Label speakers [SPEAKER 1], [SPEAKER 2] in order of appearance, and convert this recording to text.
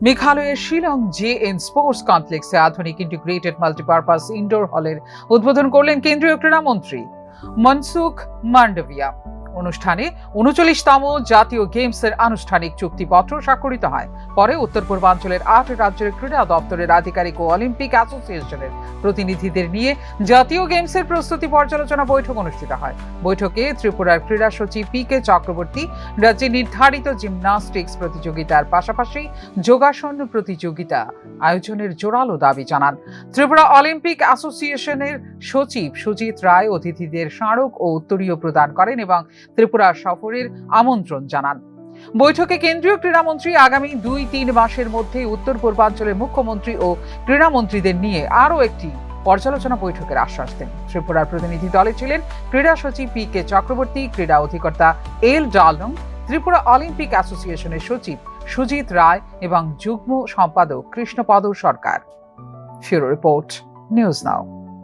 [SPEAKER 1] মেঘালয়ের শিলং জে.এন স্পোর্টস কমপ্লেক্সে আধুনিক ইন্টিগ্রেটেড মাল্টিপারপাস ইনডোর হলের উদ্বোধন করলেন কেন্দ্রীয় ক্রীড়ামন্ত্রী মনসুখ মান্ডভিয়া। অনুষ্ঠানে ৩৯তম জাতীয় গেমসের আনুষ্ঠানিক চুক্তিপত্র স্বাক্ষরিত হয়। পরে উত্তর পূর্বাঞ্চলের ৮ রাজ্যের ক্রীড়া দপ্তরের আধিকারিক ও অলিম্পিক অ্যাসোসিয়েশনের প্রতিনিধিদের নিয়ে জাতীয় গেমসের প্রস্তুতি পর্যালোচনা বৈঠক অনুষ্ঠিত হয়। বৈঠকে ত্রিপুরার ক্রীড়া সচিব পি.কে চক্রবর্তী রাজ্যে নির্ধারিত জিমন্যাস্টিক্স প্রতিযোগিতার পাশাপাশি যোগাসন প্রতিযোগিতা আয়োজনের জোরালো দাবি জানান। ত্রিপুরা অলিম্পিক অ্যাসোসিয়েশনের সচিব সুজিত রায় অতিথিদের স্মারক ও উত্তরীয় প্রদান করেন এবং ত্রিপুরা সফরের আমন্ত্রণ জানান। বৈঠকে কেন্দ্রীয় ক্রীড়ামন্ত্রী আগামী ২-৩ মাসের মধ্যে উত্তর পূর্বাঞ্চলের মুখ্যমন্ত্রী ও ক্রীড়ামন্ত্রীদের নিয়ে আরও একটি পর্যালোচনা বৈঠকের আশ্বাস দেন। ত্রিপুরার প্রতিনিধি দলে ছিলেন ক্রীড়া সচিব পি.কে চক্রবর্তী, ক্রীড়া অধিকর্তা এল ডালনং, ত্রিপুরা অলিম্পিক অ্যাসোসিয়েশনের সচিব সুজিত রায় এবং যুগ্ম সম্পাদক Krishnapada Sarkar. Bureau report, news নাও।